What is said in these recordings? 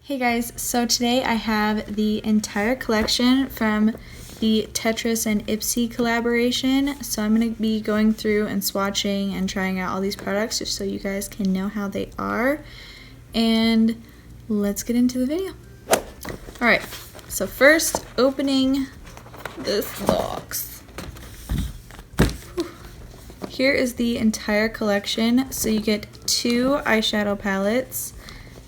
Hey guys, so today I have the entire collection from the Tetris and Ipsy collaboration. So I'm going to be going through and swatching and trying out all these products just so you guys can know how they are. And let's get into the video. Alright, so first opening this box. Whew. Here is the entire collection. So you get 2 eyeshadow palettes.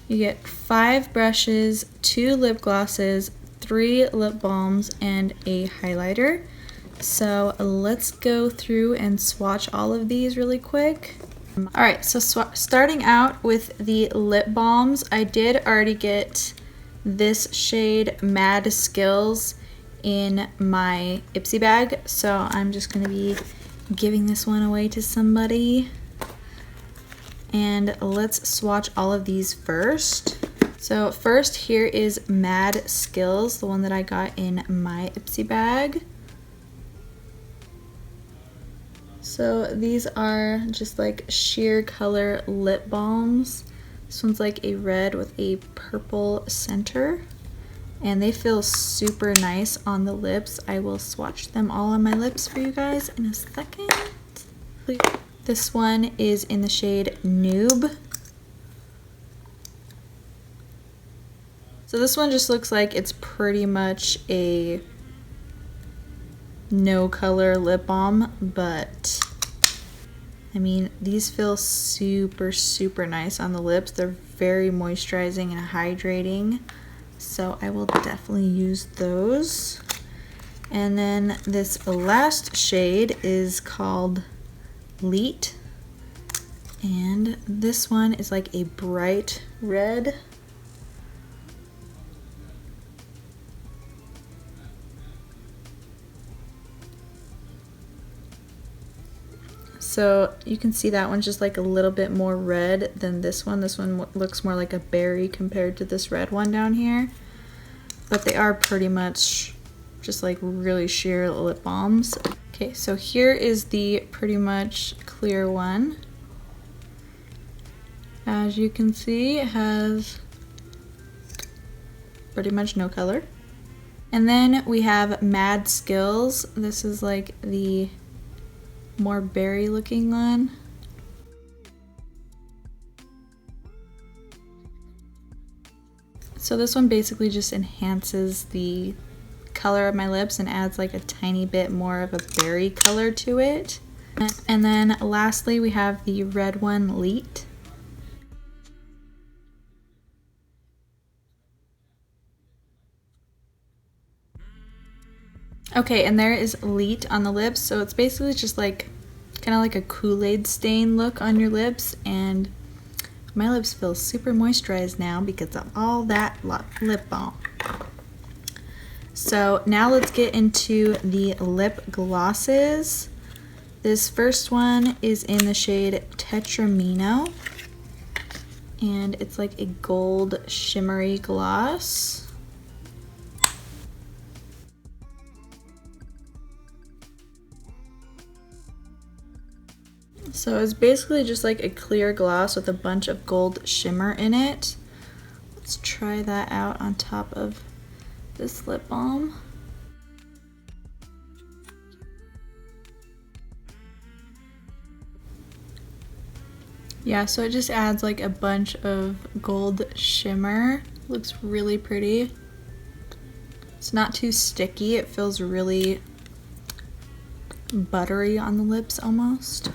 You get 5 brushes, 2 lip glosses, 3 lip balms, and a highlighter. So let's go through and swatch all of these really quick. Alright, so starting out with the lip balms, I did already get this shade Mad Skills in my Ipsy bag, so I'm just going to be giving this one away to somebody. And let's swatch all of these first. So first, here is Mad Skills, the one that I got in my Ipsy bag. So these are just like sheer color lip balms. This one's like a red with a purple center. And they feel super nice on the lips. I will swatch them all on my lips for you guys in a second. This one is in the shade Noob. So this one just looks like it's pretty much a no color lip balm, but I mean, these feel super nice on the lips. They're very moisturizing and hydrating, so I will definitely use those. And then this last shade is called Leet, and this one is like a bright red. So you can see that one's just like a little bit more red than this one. This one looks more like a berry compared to this red one down here, but they are pretty much just like really sheer lip balms. Okay, so here is the pretty much clear one. As you can see, it has pretty much no color. And then we have Mad Skills. This is like the more berry looking one. So this one basically just enhances the color of my lips and adds like a tiny bit more of a berry color to it. And then lastly we have the red one, Leet. Okay, and there is Leet on the lips, so it's basically just like kind of like a Kool-Aid stain look on your lips, and my lips feel super moisturized now because of all that lip balm. So now let's get into the lip glosses. This first one is in the shade Tetrimino, and it's like a gold shimmery gloss. So it's basically just like a clear gloss with a bunch of gold shimmer in it. Let's try that out on top of this lip balm. Yeah, so it just adds like a bunch of gold shimmer. Looks really pretty. It's not too sticky. It feels really buttery on the lips almost.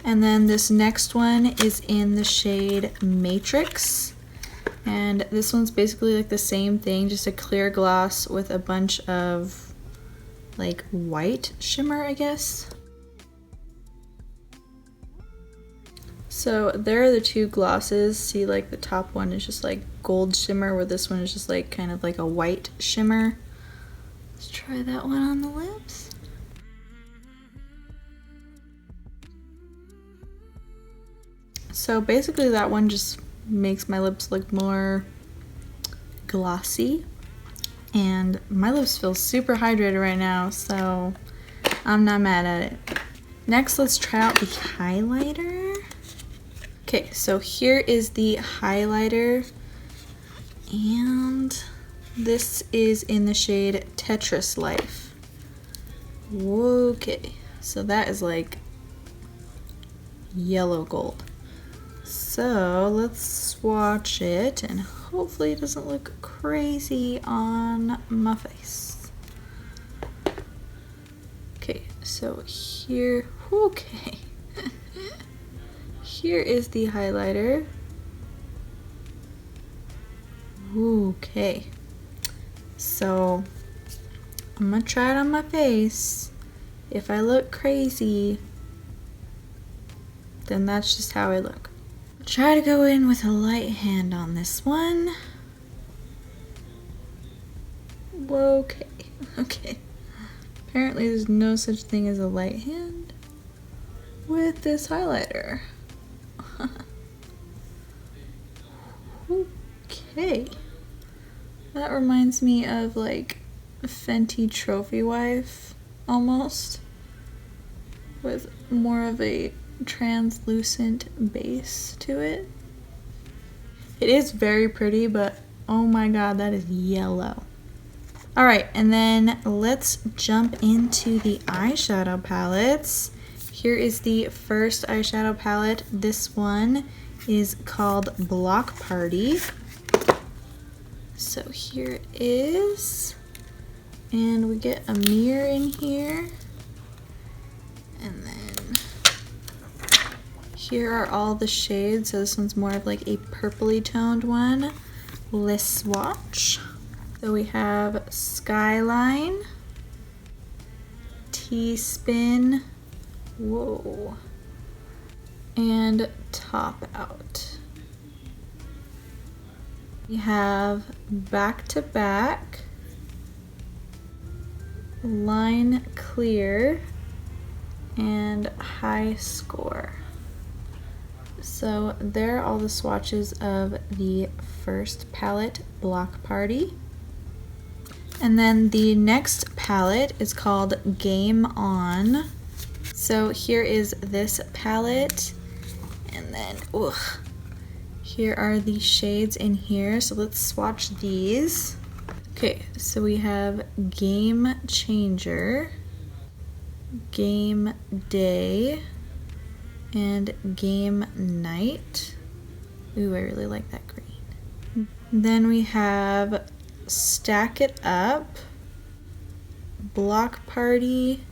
And then this next one is in the shade Matrix. And this one's basically like the same thing, just a clear gloss with a bunch of like white shimmer, I guess. So there are the 2 glosses. See, like the top one is just like gold shimmer, where this one is just like kind of like a white shimmer. Let's try that one on the lips. So basically that one just makes my lips look more glossy, and my lips feel super hydrated right now, so I'm not mad at it. Next, let's try out the highlighter. Okay, so here is the highlighter, And this is in the shade Tetris Life. Okay, so that is like yellow gold. So let's swatch it and hopefully it doesn't look crazy on my face. Okay, so here, okay. Here is the highlighter. Okay, so I'm gonna try it on my face. If I look crazy, then that's just how I look. I'll try to go in with a light hand on this one. Okay, okay. Apparently there's no such thing as a light hand with this highlighter. Okay. That reminds me of like Fenty Trophy Wife almost, with more of a translucent base to it. It is very pretty, but oh my god, that is yellow. Alright, and then let's jump into the eyeshadow palettes. Here is the first eyeshadow palette. This one is called Block Party. So here it is. And we get a mirror in here. And then here are all the shades. So this one's more of like a purpley toned one. Let's swatch. So we have SKYLINE, T-Spin, whoa, and Top Out. We have Back to Back, Line Clear, and High Score. So there are all the swatches of the first palette, Block Party. And then the next palette is called Game On. So here is this palette, and then here are the shades in here. So let's swatch these. Okay, so we have Game Changer, Game Day, and Game Night. Ooh, I really like that green. Then we have Stack It Up, Block Party,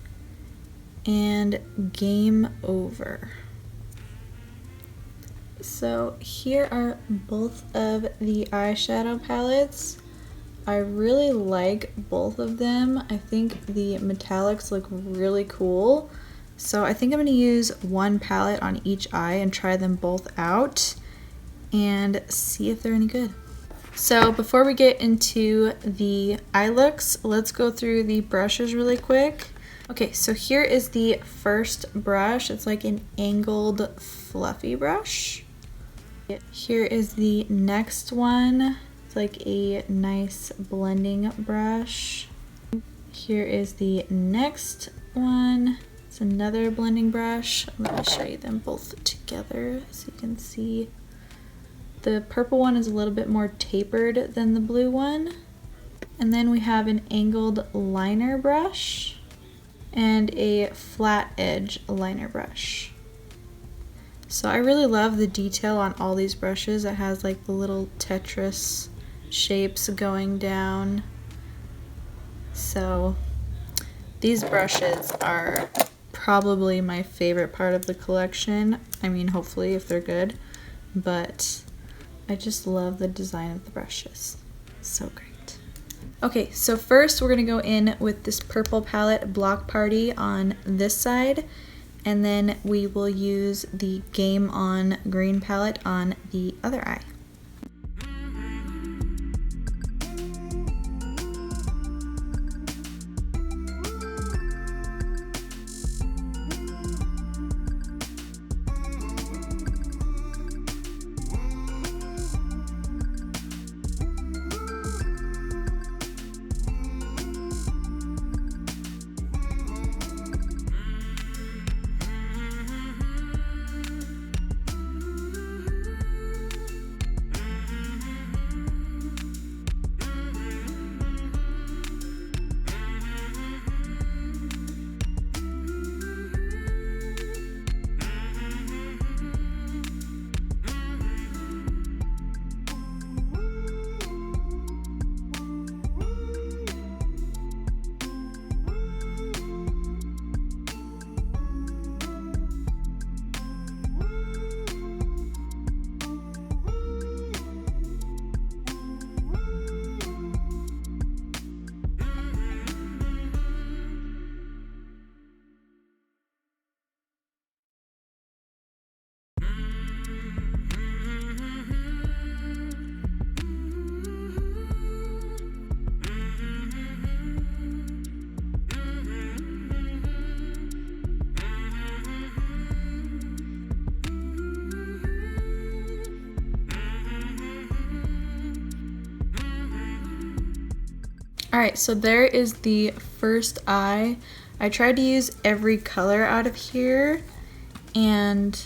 and Game Over. So here are both of the eyeshadow palettes. I really like both of them. I think the metallics look really cool. So I think I'm going to use one palette on each eye and try them both out and see if they're any good. So before we get into the eye looks, let's go through the brushes really quick. Okay, so here is the first brush. It's like an angled fluffy brush. Here is the next one. It's like a nice blending brush. Here is the next one. It's another blending brush. Let me show you them both together so you can see. The purple one is a little bit more tapered than the blue one. And then we have an angled liner brush and a flat edge liner brush. So I really love the detail on all these brushes. It has like the little Tetris shapes going down. So these brushes are probably my favorite part of the collection. I mean, hopefully if they're good, but I just love the design of the brushes. So great. Okay, so first we're gonna go in with this purple palette, Block Party, on this side, and then we will use the Game On green palette on the other eye. Alright, so there is the first eye. I tried to use every color out of here, and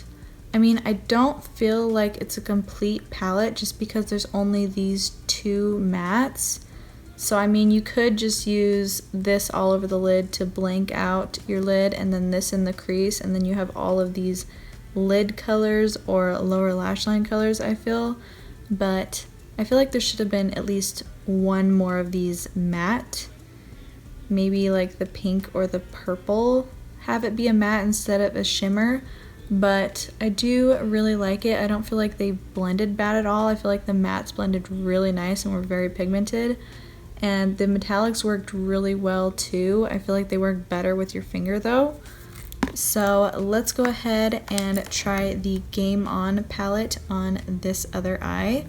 I mean, I don't feel like it's a complete palette just because there's only these two mattes. So I mean, you could just use this all over the lid to blank out your lid, and then this in the crease, and then you have all of these lid colors or lower lash line colors, I feel. But I feel like there should have been at least one more of these matte. Maybe like the pink or the purple, have it be a matte instead of a shimmer. But I do really like it. I don't feel like they blended bad at all. I feel like the mattes blended really nice and were very pigmented. And the metallics worked really well too. I feel like they work better with your finger though. So let's go ahead and try the Game On palette on this other eye.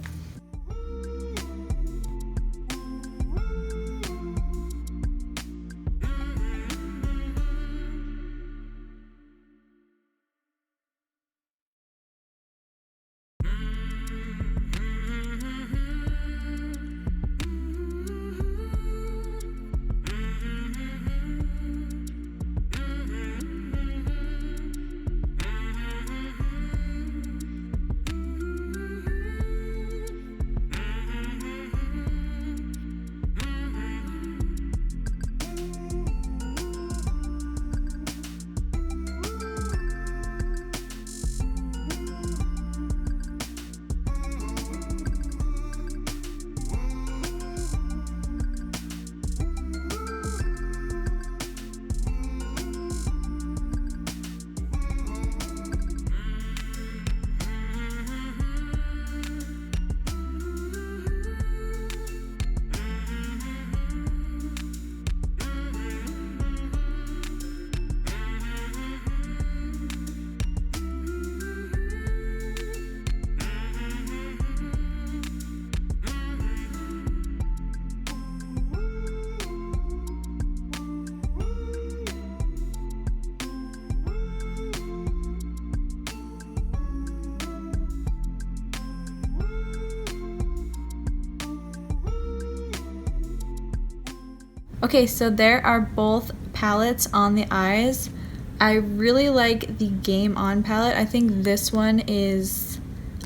Okay, so there are both palettes on the eyes. I really like the Game On palette. I think this one is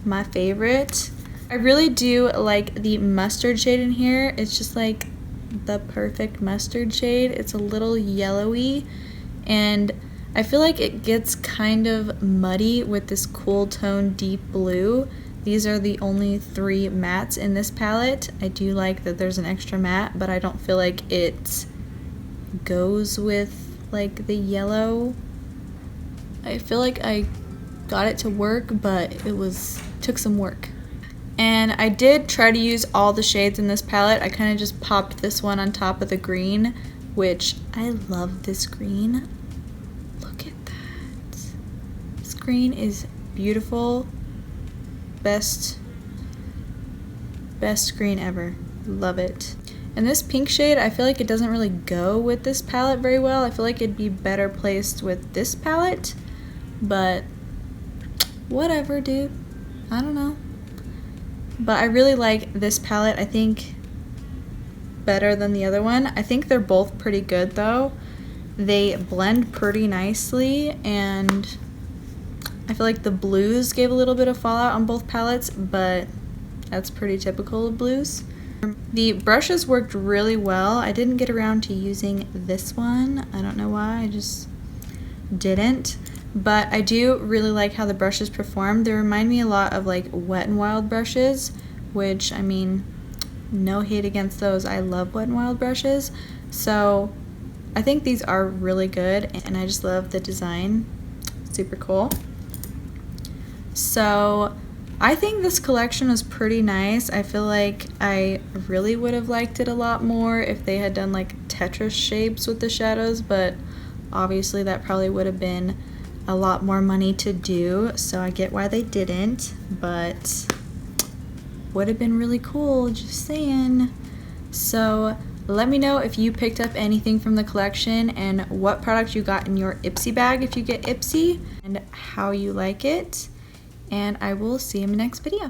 my favorite. I really do like the mustard shade in here. It's just like the perfect mustard shade. It's a little yellowy, and I feel like it gets kind of muddy with this cool tone deep blue. These are the only 3 mattes in this palette. I do like that there's an extra matte, but I don't feel like it goes with like the yellow. I feel like I got it to work, but it took some work. And I did try to use all the shades in this palette. I kind of just popped this one on top of the green, which I love this green. Look at that. This green is beautiful. Best green ever. Love it. And this pink shade, I feel like it doesn't really go with this palette very well. I feel like it'd be better placed with this palette, but whatever, dude. I don't know. But I really like this palette, I think, better than the other one. I think they're both pretty good though. They blend pretty nicely, and I feel like the blues gave a little bit of fallout on both palettes, but that's pretty typical of blues. The brushes worked really well. I didn't get around to using this one. I don't know why, I just didn't. But I do really like how the brushes perform. They remind me a lot of like Wet n Wild brushes, which, I mean, no hate against those. I love Wet n Wild brushes. So I think these are really good, and I just love the design. Super cool. So I think this collection was pretty nice. I feel like I really would have liked it a lot more if they had done like Tetris shapes with the shadows, but obviously that probably would have been a lot more money to do, so I get why they didn't, but would have been really cool, just saying. So let me know if you picked up anything from the collection and what product you got in your Ipsy bag if you get Ipsy, and how you like it. And I will see you in the next video.